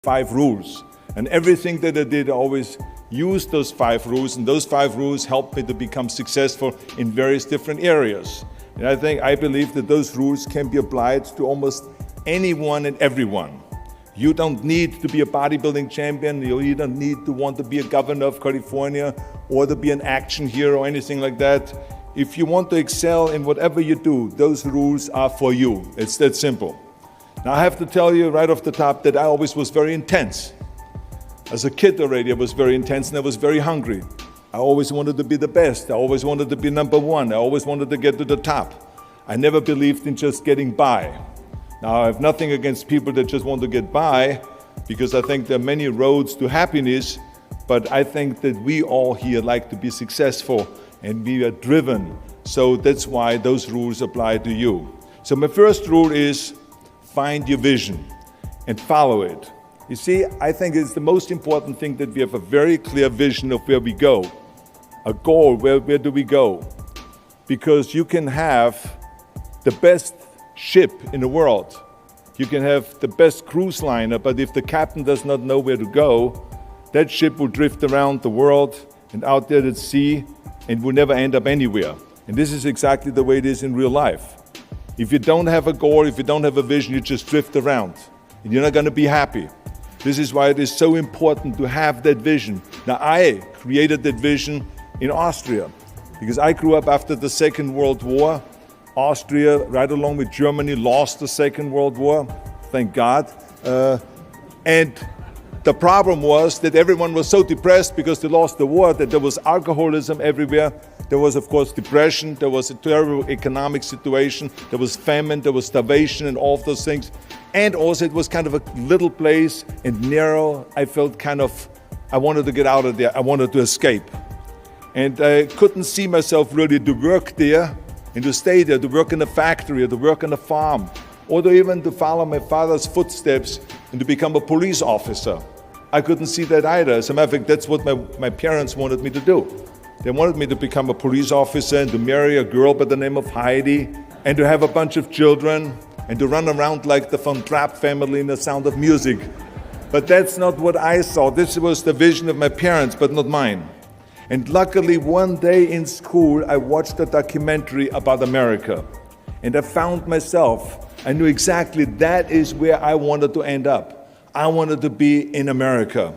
5 rules. And everything that I did, I always used those 5 rules, and those 5 rules helped me to become successful in various different areas. And I believe that those rules can be applied to almost anyone and everyone. You don't need to be a bodybuilding champion, you don't need to want to be a governor of California or to be an action hero or anything like that. If you want to excel in whatever you do, those rules are for you. It's that simple. Now I have to tell you right off the top that I always was very intense. As a kid already, I was very intense and I was very hungry. I always wanted to be the best. I always wanted to be number one. I always wanted to get to the top. I never believed in just getting by. Now I have nothing against people that just want to get by, because I think there are many roads to happiness, but I think that we all here like to be successful and we are driven. So that's why those rules apply to you. So my first rule is find your vision and follow it. You see, I think it's the most important thing that we have a very clear vision of where we go, a goal, where do we go? Because you can have the best ship in the world, you can have the best cruise liner, but if the captain does not know where to go, that ship will drift around the world and out there at sea and will never end up anywhere. And this is exactly the way it is in real life. If you don't have a goal, if you don't have a vision, you just drift around and you're not going to be happy. This is why it is so important to have that vision. Now, I created that vision in Austria because I grew up after the Second World War. Austria, right along with Germany, lost the Second World War, thank God. And the problem was that everyone was so depressed because they lost the war that there was alcoholism everywhere. There was, of course, depression. There was a terrible economic situation. There was famine. There was starvation and all of those things. And also it was kind of a little place and narrow. I felt I wanted to get out of there. I wanted to escape. And I couldn't see myself really to work there and to stay there, to work in a factory or to work on a farm, or to even to follow my father's footsteps and to become a police officer. I couldn't see that either. As a matter of fact, that's what my parents wanted me to do. They wanted me to become a police officer and to marry a girl by the name of Heidi and to have a bunch of children and to run around like the Von Trapp family in The Sound of Music. But that's not what I saw. This was the vision of my parents, but not mine. And luckily, one day in school, I watched a documentary about America. And I found myself. I knew exactly that is where I wanted to end up. I wanted to be in America.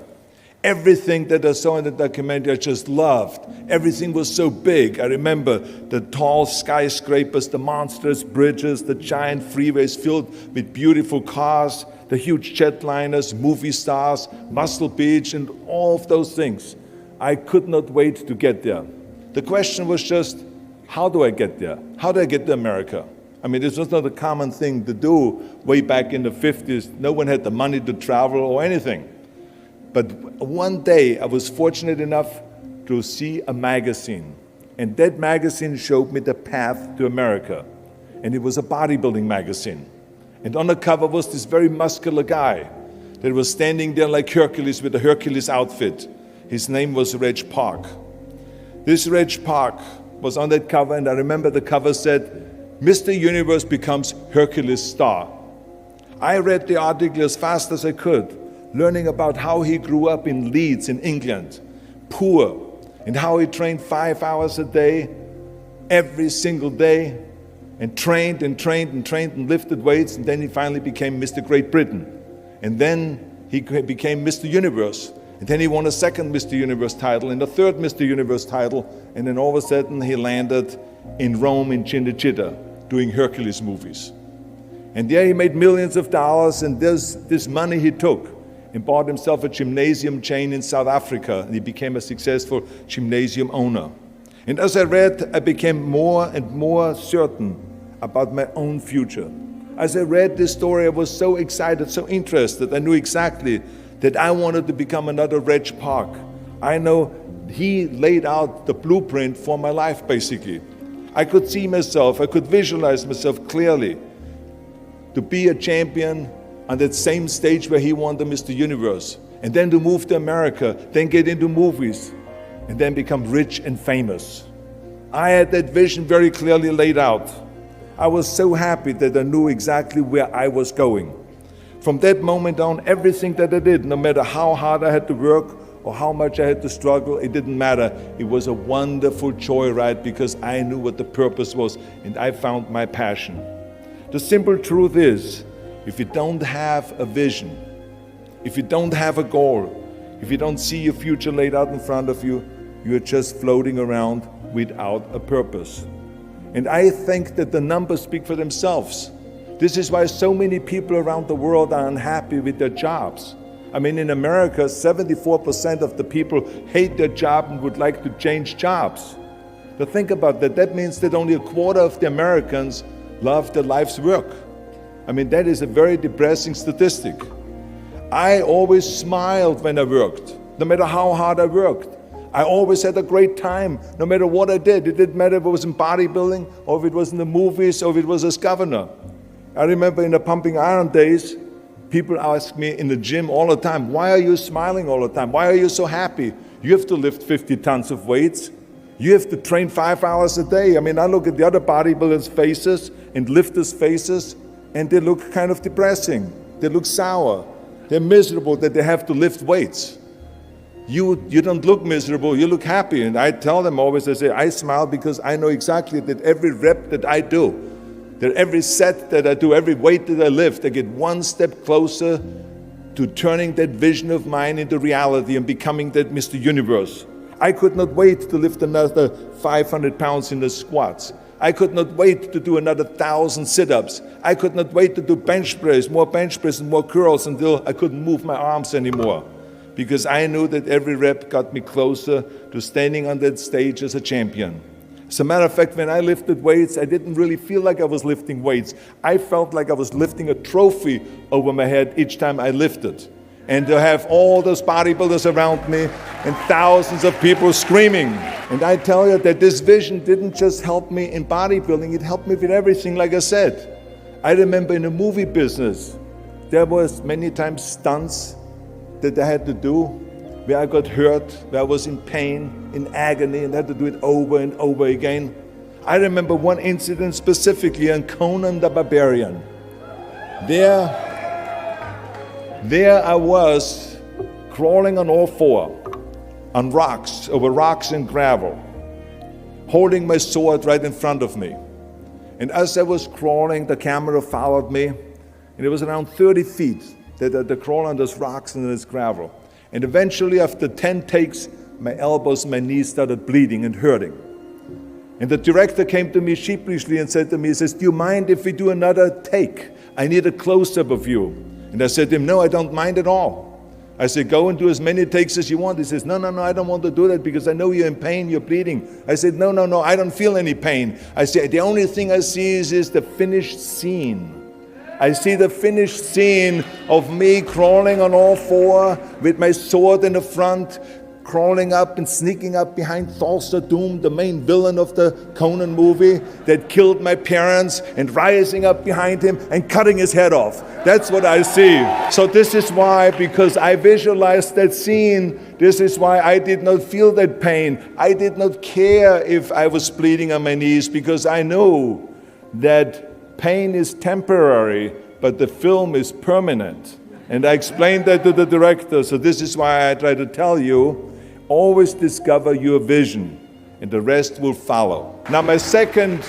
Everything that I saw in the documentary, I just loved. Everything was so big. I remember the tall skyscrapers, the monstrous bridges, the giant freeways filled with beautiful cars, the huge jetliners, movie stars, Muscle Beach, and all of those things. I could not wait to get there. The question was just, how do I get there? How do I get to America? I mean, this was not a common thing to do way back in the 50s. No one had the money to travel or anything. But one day I was fortunate enough to see a magazine. And that magazine showed me the path to America. And it was a bodybuilding magazine. And on the cover was this very muscular guy that was standing there like Hercules with a Hercules outfit. His name was Reg Park. This Reg Park was on that cover, and I remember the cover said, Mr. Universe becomes Hercules star. I read the article as fast as I could, learning about how he grew up in Leeds in England, poor, and how he trained 5 hours a day, every single day, and trained and lifted weights, and then he finally became Mr. Great Britain. And then he became Mr. Universe. And then he won a second Mr. Universe title and a third Mr. Universe title, and then all of a sudden he landed in Rome in Cinecittà doing Hercules movies. And there he made millions of dollars, and this money he took and bought himself a gymnasium chain in South Africa, and he became a successful gymnasium owner. And as I read, I became more and more certain about my own future. As I read this story, I was so excited, so interested. I knew exactly that I wanted to become another Reg Park. I know he laid out the blueprint for my life, basically. I could see myself, I could visualize myself clearly to be a champion on that same stage where he won the Mr. Universe, and then to move to America, then get into movies, and then become rich and famous. I had that vision very clearly laid out. I was so happy that I knew exactly where I was going. From that moment on, everything that I did, no matter how hard I had to work or how much I had to struggle, it didn't matter. It was a wonderful joyride because I knew what the purpose was and I found my passion. The simple truth is, if you don't have a vision, if you don't have a goal, if you don't see your future laid out in front of you, you're just floating around without a purpose. And I think that the numbers speak for themselves. This is why so many people around the world are unhappy with their jobs. I mean, in America, 74% of the people hate their job and would like to change jobs. So think about that. That means that only a quarter of the Americans love their life's work. I mean, that is a very depressing statistic. I always smiled when I worked, no matter how hard I worked. I always had a great time, no matter what I did. It didn't matter if it was in bodybuilding, or if it was in the movies, or if it was as governor. I remember in the pumping iron days, people ask me in the gym all the time, why are you smiling all the time? Why are you so happy? You have to lift 50 tons of weights. You have to train 5 hours a day. I mean, I look at the other bodybuilders' faces and lifters' faces, and they look kind of depressing. They look sour. They're miserable that they have to lift weights. You don't look miserable, you look happy. And I tell them always, I say, I smile because I know exactly that every rep that I do, that every set that I do, every weight that I lift, I get one step closer to turning that vision of mine into reality and becoming that Mr. Universe. I could not wait to lift another 500 pounds in the squats. I could not wait to do another 1,000 sit-ups. I could not wait to do bench press, more bench press and more curls until I couldn't move my arms anymore. Because I knew that every rep got me closer to standing on that stage as a champion. As a matter of fact, when I lifted weights, I didn't really feel like I was lifting weights. I felt like I was lifting a trophy over my head each time I lifted. And to have all those bodybuilders around me and thousands of people screaming. And I tell you that this vision didn't just help me in bodybuilding, it helped me with everything, like I said. I remember in the movie business, there was many times stunts that I had to do where I got hurt, where I was in pain, in agony, and had to do it over and over again. I remember one incident specifically on Conan the Barbarian. There I was, crawling on all four, on rocks, over rocks and gravel, holding my sword right in front of me. And as I was crawling, the camera followed me, and it was around 30 feet that I crawl on those rocks and this gravel. And eventually, after 10 takes, my elbows, my knees started bleeding and hurting. And the director came to me sheepishly and said to me, he says, do you mind if we do another take? I need a close-up of you. And I said to him, no, I don't mind at all. I said, go and do as many takes as you want. He says, no, I don't want to do that because I know you're in pain, you're bleeding. I said, no, I don't feel any pain. I said, the only thing I see is the finished scene. I see the finished scene of me crawling on all four with my sword in the front, crawling up and sneaking up behind Thulsa Doom, the main villain of the Conan movie that killed my parents, and rising up behind him and cutting his head off. That's what I see. So this is why, because I visualized that scene, this is why I did not feel that pain. I did not care if I was bleeding on my knees because I knew that pain is temporary, but the film is permanent. And I explained that to the director. So this is why I try to tell you, always discover your vision and the rest will follow. Now my second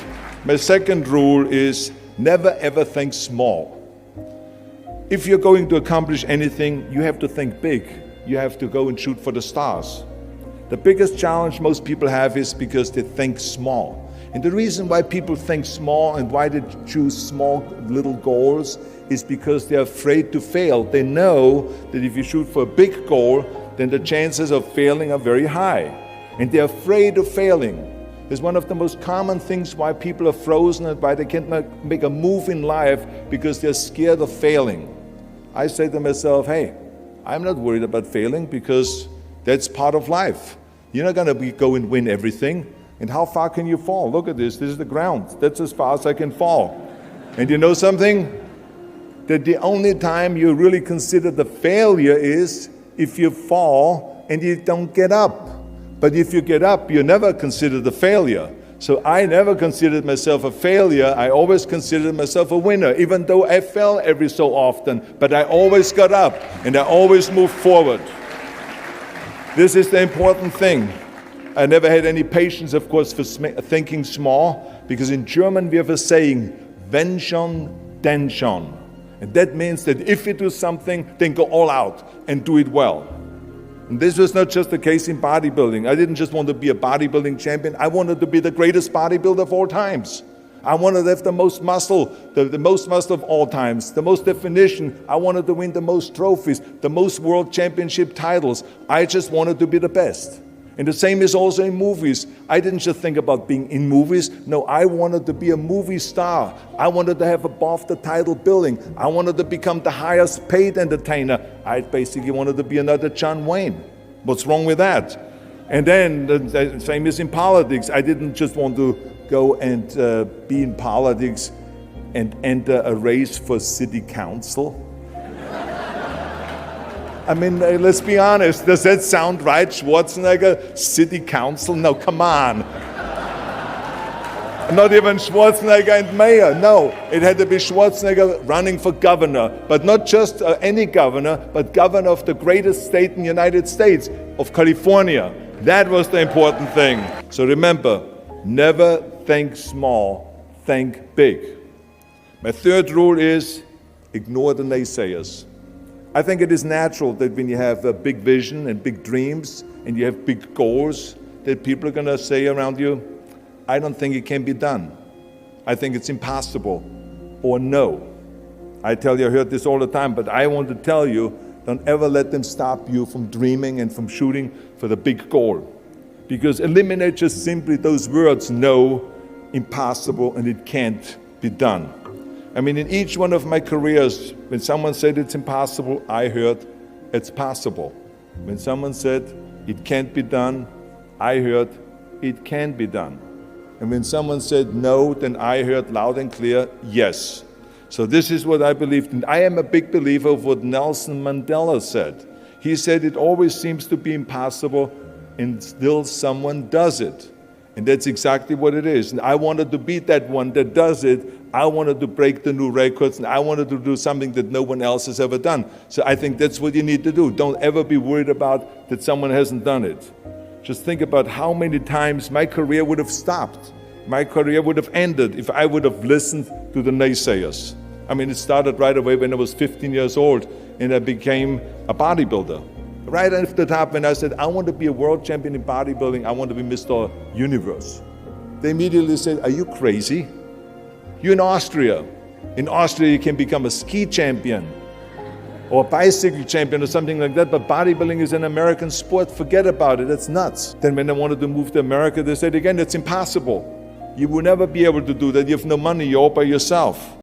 rule is never ever think small. If you're going to accomplish anything, you have to think big. You have to go and shoot for the stars. The biggest challenge most people have is because they think small. And the reason why people think small and why they choose small little goals is because they're afraid to fail. They know that if you shoot for a big goal, then the chances of failing are very high. And they're afraid of failing. It's one of the most common things why people are frozen and why they can't make a move in life, because they're scared of failing. I say to myself, hey, I'm not worried about failing because that's part of life. You're not going to go and win everything. And how far can you fall? Look at this. This is the ground. That's as far as I can fall. And you know something? That the only time you really consider the failure is if you fall and you don't get up. But if you get up, you never consider the failure. So I never considered myself a failure. I always considered myself a winner, even though I fell every so often. But I always got up and I always moved forward. This is the important thing. I never had any patience, of course, for thinking small, because in German we have a saying, wenn schon, denn schon. And that means that if you do something, then go all out and do it well. And this was not just the case in bodybuilding. I didn't just want to be a bodybuilding champion. I wanted to be the greatest bodybuilder of all times. I wanted to have the most muscle, the most muscle of all times, the most definition. I wanted to win the most trophies, the most world championship titles. I just wanted to be the best. And the same is also in movies. I didn't just think about being in movies. No, I wanted to be a movie star. I wanted to have above the title billing. I wanted to become the highest paid entertainer. I basically wanted to be another John Wayne. What's wrong with that? And then the same is in politics. I didn't just want to go and be in politics and enter a race for city council. I mean, let's be honest. Does that sound right? Schwarzenegger, city council? No, come on. Not even Schwarzenegger and mayor. No, it had to be Schwarzenegger running for governor. But not just any governor, but governor of the greatest state in the United States, of California. That was the important thing. So remember, never think small, think big. My third rule is ignore the naysayers. I think it is natural that when you have a big vision and big dreams and you have big goals, that people are going to say around you, I don't think it can be done. I think it's impossible. Or no. I tell you, I heard this all the time, but I want to tell you, don't ever let them stop you from dreaming and from shooting for the big goal. Because eliminate just simply those words, no, impossible, and it can't be done. I mean, in each one of my careers, when someone said it's impossible, I heard it's possible. When someone said it can't be done, I heard it can be done. And when someone said no, then I heard loud and clear, yes. So this is what I believed in. I am a big believer of what Nelson Mandela said. He said it always seems to be impossible and still someone does it. And that's exactly what it is. And I wanted to be that one that does it. I wanted to break the new records, and I wanted to do something that no one else has ever done. So I think that's what you need to do. Don't ever be worried about that someone hasn't done it. Just think about how many times my career would have stopped. My career would have ended if I would have listened to the naysayers. I mean, it started right away when I was 15 years old, and I became a bodybuilder. Right after the top, when I said, I want to be a world champion in bodybuilding, I want to be Mr. Universe. They immediately said, are you crazy? You're in Austria. In Austria, you can become a ski champion or a bicycle champion or something like that, but bodybuilding is an American sport. Forget about it. That's nuts. Then when I wanted to move to America, they said again, it's impossible. You will never be able to do that. You have no money. You're all by yourself.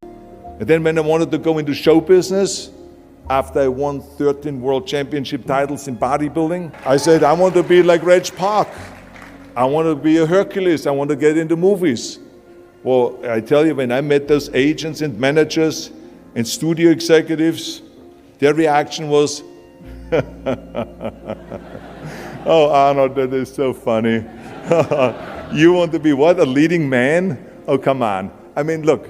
And then when I wanted to go into show business, after I won 13 world championship titles in bodybuilding, I said, I want to be like Reg Park. I want to be a Hercules. I want to get into movies. Well, I tell you, when I met those agents and managers and studio executives, their reaction was, oh, Arnold, that is so funny. You want to be what, a leading man? Oh, come on. I mean, look,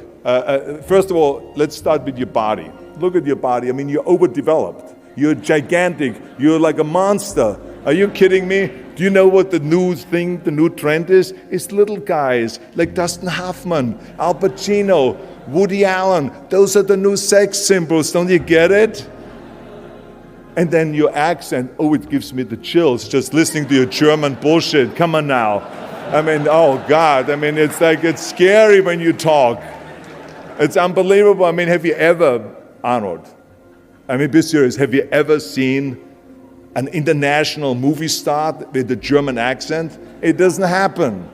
first of all, let's start with your body. Look at your body. I mean, you're overdeveloped. You're gigantic. You're like a monster. Are you kidding me? Do you know what the new thing, the new trend is? It's little guys like Dustin Hoffman, Al Pacino, Woody Allen. Those are the new sex symbols. Don't you get it? And then your accent, oh, it gives me the chills just listening to your German bullshit. Come on now. I mean, oh God. I mean, it's like, it's scary when you talk. It's unbelievable. I mean, have you ever, Arnold, I mean, be serious, have you ever seen an international movie star with a German accent? It doesn't happen.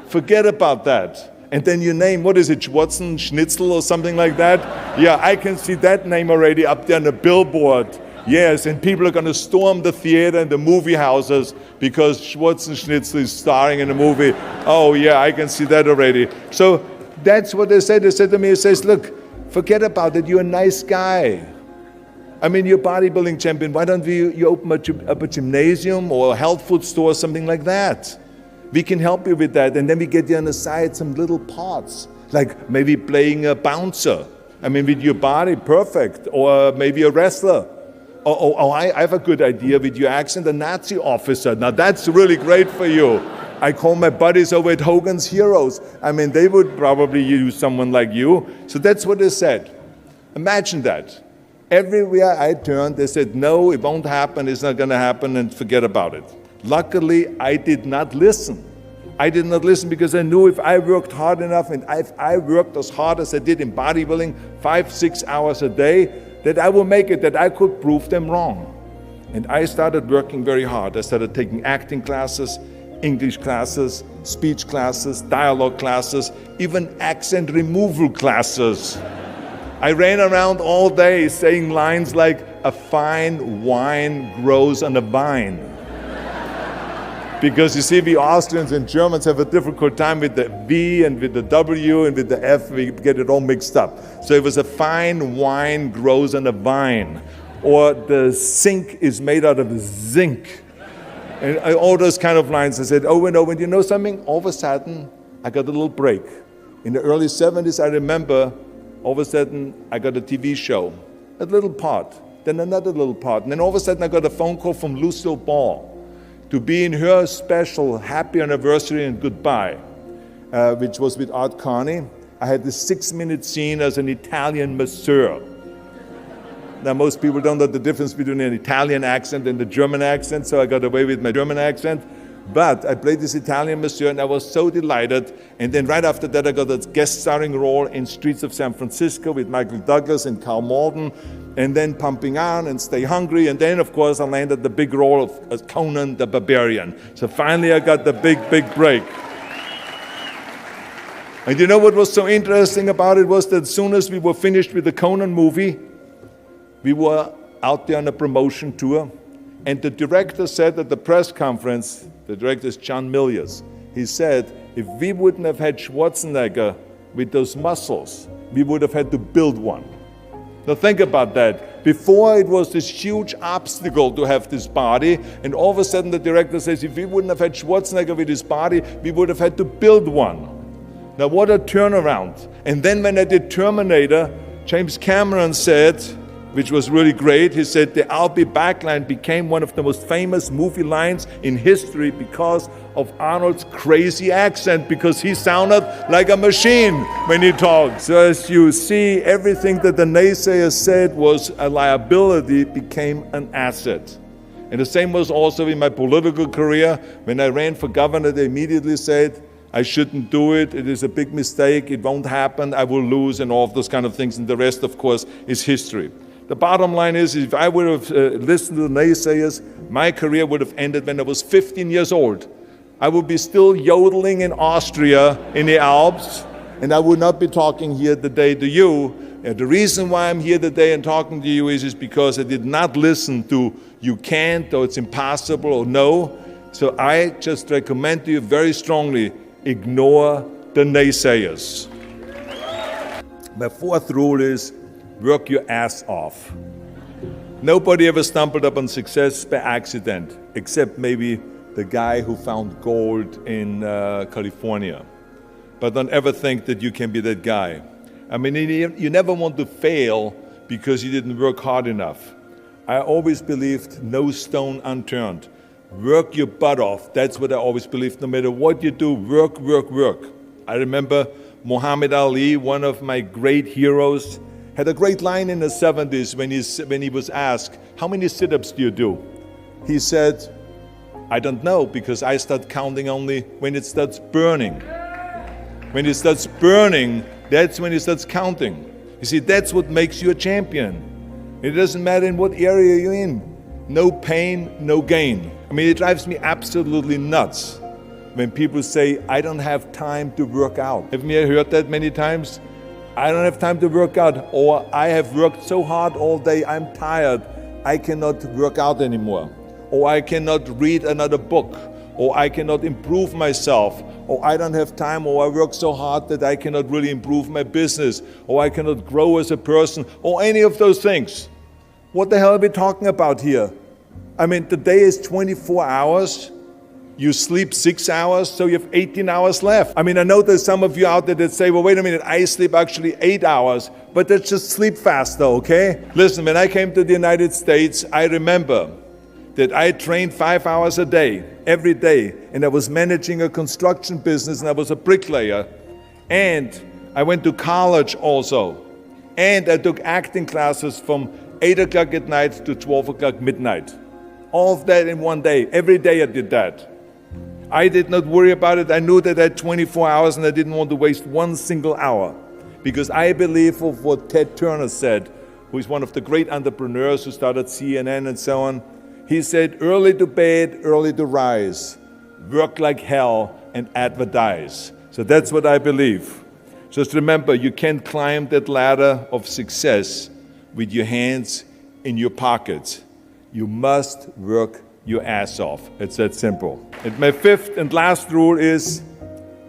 Forget about that. And then you name, what is it, Schwarzen, Schnitzel or something like that? Yeah, I can see that name already up there on the billboard. Yes, and people are going to storm the theater and the movie houses because Schwarzen Schnitzel is starring in a movie. Oh yeah, I can see that already. So that's what they said. They said to me, it says, look, forget about it, you're a nice guy. I mean, you're a bodybuilding champion. Why don't you open up a gymnasium or a health food store or something like that? We can help you with that. And then we get you on the side some little parts, like maybe playing a bouncer. I mean, with your body, perfect. Or maybe a wrestler. I have a good idea with your accent, a Nazi officer. Now that's really great for you. I call my buddies over at Hogan's Heroes. I mean, they would probably use someone like you. So that's what they said. Imagine that. Everywhere I turned, they said, no, it won't happen, it's not going to happen, and forget about it. Luckily, I did not listen. I did not listen because I knew if I worked hard enough, and if I worked as hard as I did in bodybuilding, 5-6 hours a day, that I will make it, that I could prove them wrong. And I started working very hard. I started taking acting classes, English classes, speech classes, dialogue classes, even accent removal classes. I ran around all day saying lines like, a fine wine grows on a vine. Because you see, we Austrians and Germans have a difficult time with the V and with the W and with the F, we get it all mixed up. So it was a fine wine grows on a vine. Or the sink is made out of zinc. And all those kind of lines. I said, oh, and you know something? All of a sudden, I got a little break. In the early 70s, I remember, all of a sudden, I got a TV show. A little part, then another little part. And then all of a sudden, I got a phone call from Lucille Ball to be in her special Happy Anniversary and Goodbye, which was with Art Carney. I had this 6-minute scene as an Italian masseur. Now, most people don't know the difference between an Italian accent and the German accent, so I got away with my German accent. But I played this Italian masseur, and I was so delighted. And then right after that, I got a guest starring role in Streets of San Francisco with Michael Douglas and Carl Malden, and then Pumping On and Stay Hungry. And then, of course, I landed the big role of Conan the Barbarian. So finally, I got the big break. And you know what was so interesting about it was that as soon as we were finished with the Conan movie, we were out there on a promotion tour. And the director said at the press conference, the director is John Milius, he said, if we wouldn't have had Schwarzenegger with those muscles, we would have had to build one. Now think about that. Before it was this huge obstacle to have this body, and all of a sudden the director says, if we wouldn't have had Schwarzenegger with his body, we would have had to build one. Now what a turnaround. And then when I did Terminator, James Cameron said, which was really great, he said the I'll be back line became one of the most famous movie lines in history because of Arnold's crazy accent, because he sounded like a machine when he talked. So as you see, everything that the naysayers said was a liability became an asset. And the same was also in my political career. When I ran for governor, they immediately said, I shouldn't do it, it is a big mistake, it won't happen, I will lose, and all of those kind of things. And the rest, of course, is history. The bottom line is, if I would have listened to the naysayers, my career would have ended when I was 15 years old. I would be still yodeling in Austria, in the Alps, and I would not be talking here today to you. And the reason why I'm here today and talking to you is because I did not listen to you can't, or it's impossible, or no. So I just recommend to you very strongly, ignore the naysayers. My fourth rule is, work your ass off. Nobody ever stumbled upon success by accident, except maybe the guy who found gold in California. But don't ever think that you can be that guy. I mean, you never want to fail because you didn't work hard enough. I always believed no stone unturned. Work your butt off. That's what I always believed. No matter what you do, work, work, work. I remember Muhammad Ali, one of my great heroes, had a great line in the 70s when he was asked, how many sit-ups do you do? He said, I don't know, because I start counting only when it starts burning. When it starts burning, that's when it starts counting. You see, that's what makes you a champion. It doesn't matter in what area you're in. No pain, no gain. I mean, it drives me absolutely nuts when people say, I don't have time to work out. Have you heard that many times? I don't have time to work out, or I have worked so hard all day, I'm tired, I cannot work out anymore. Or I cannot read another book, or I cannot improve myself, or I don't have time, or I work so hard that I cannot really improve my business, or I cannot grow as a person, or any of those things. What the hell are we talking about here? I mean, the day is 24 hours. You sleep 6 hours, so you have 18 hours left. I mean, I know there's some of you out there that say, well, wait a minute, I sleep actually 8 hours, but that's just sleep faster, okay? Listen, when I came to the United States, I remember that I trained 5 hours a day, every day, and I was managing a construction business, and I was a bricklayer, and I went to college also, and I took acting classes from 8 o'clock at night to 12 o'clock midnight. All of that in one day. Every day I did that. I did not worry about it. I knew that I had 24 hours and I didn't want to waste one single hour, because I believe of what Ted Turner said, who is one of the great entrepreneurs who started CNN and so on. He said, early to bed, early to rise, work like hell and advertise. So that's what I believe. Just remember, you can't climb that ladder of success with your hands in your pockets. You must work your ass off. It's that simple. And my fifth and last rule is,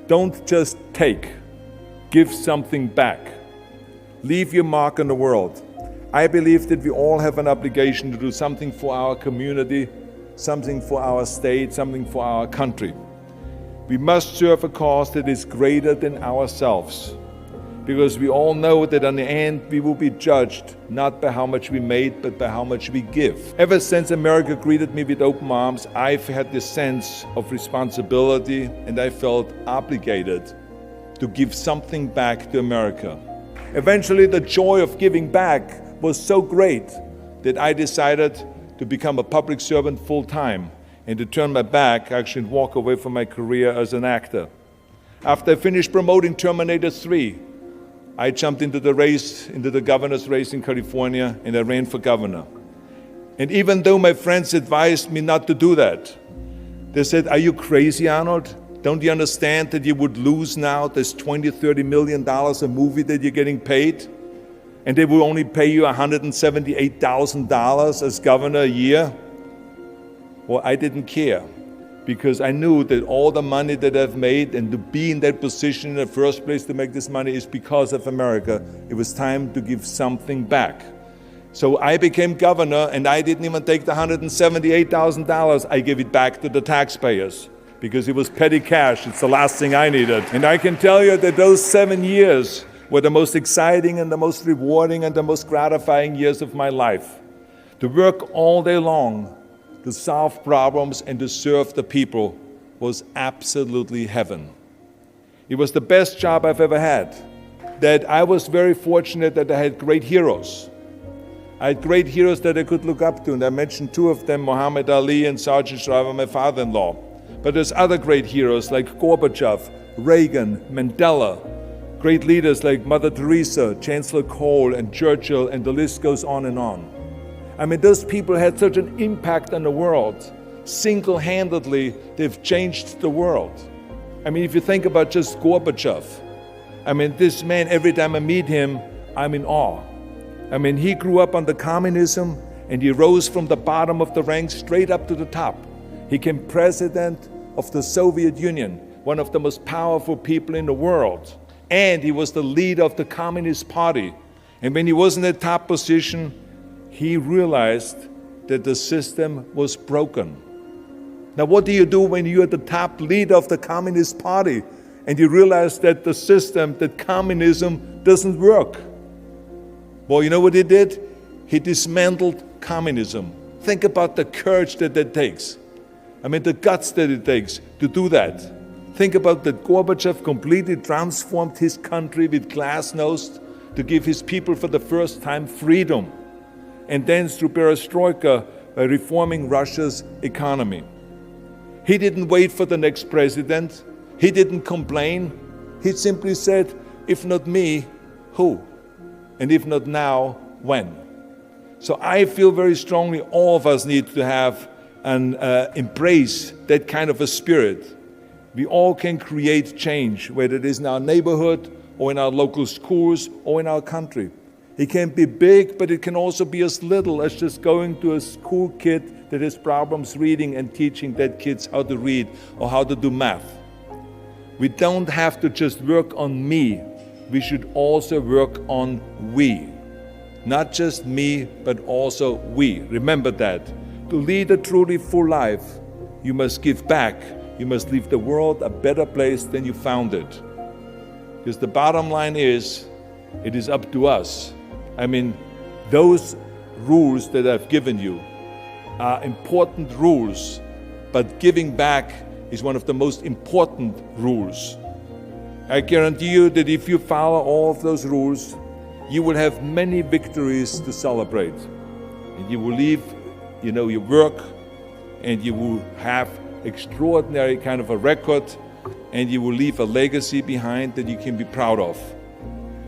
don't just take, give something back. Leave your mark on the world. I believe that we all have an obligation to do something for our community, something for our state, something for our country. We must serve a cause that is greater than ourselves, because we all know that in the end we will be judged not by how much we made, but by how much we give. Ever since America greeted me with open arms, I've had this sense of responsibility, and I felt obligated to give something back to America. Eventually, the joy of giving back was so great that I decided to become a public servant full-time and to turn my back, actually, and walk away from my career as an actor. After I finished promoting Terminator 3, I jumped into the race, into the governor's race in California, and I ran for governor. And even though my friends advised me not to do that, they said, are you crazy, Arnold? Don't you understand that you would lose now this $20-30 million a movie that you're getting paid? And they will only pay you $178,000 as governor a year? Well, I didn't care, because I knew that all the money that I've made and to be in that position in the first place to make this money is because of America. It was time to give something back. So I became governor, and I didn't even take the $178,000. I gave it back to the taxpayers, because it was petty cash. It's the last thing I needed. And I can tell you that those 7 years were the most exciting and the most rewarding and the most gratifying years of my life. To work all day long, to solve problems and to serve the people was absolutely heaven. It was the best job I've ever had. That I was very fortunate that I had great heroes. I had great heroes that I could look up to, and I mentioned two of them, Muhammad Ali and Sergeant Shriver, my father-in-law. But there's other great heroes like Gorbachev, Reagan, Mandela, great leaders like Mother Teresa, Chancellor Kohl, and Churchill, and the list goes on and on. I mean, those people had such an impact on the world. Single-handedly, they've changed the world. I mean, if you think about just Gorbachev, I mean, this man, every time I meet him, I'm in awe. I mean, he grew up under communism, and he rose from the bottom of the ranks straight up to the top. He became president of the Soviet Union, one of the most powerful people in the world. And he was the leader of the Communist Party. And when he was in that top position, he realized that the system was broken. Now, what do you do when you're the top leader of the Communist Party and you realize that the system, that communism, doesn't work? Well, you know what he did? He dismantled communism. Think about the courage that takes. I mean, the guts that it takes to do that. Think about that Gorbachev completely transformed his country with glasnost to give his people for the first time freedom. And then through perestroika, by reforming Russia's economy. He didn't wait for the next president. He didn't complain. He simply said, if not me, who? And if not now, when? So I feel very strongly all of us need to have and embrace that kind of a spirit. We all can create change, whether it is in our neighborhood or in our local schools or in our country. It can be big, but it can also be as little as just going to a school kid that has problems reading and teaching that kids how to read or how to do math. We don't have to just work on me. We should also work on we. Not just me, but also we. Remember that. To lead a truly full life, You must give back. You must leave the world a better place than you found it. Because the bottom line is, it is up to us. I mean, those rules that I've given you are important rules, but giving back is one of the most important rules. I guarantee you that if you follow all of those rules, you will have many victories to celebrate. And you will leave, your work, and you will have extraordinary kind of a record, and you will leave a legacy behind that you can be proud of.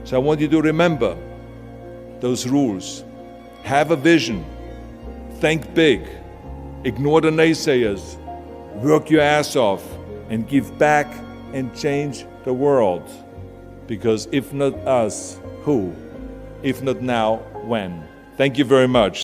So I want you to remember those rules. Have a vision. Think big. Ignore the naysayers. Work your ass off and give back and change the world. Because if not us, who? If not now, when? Thank you very much.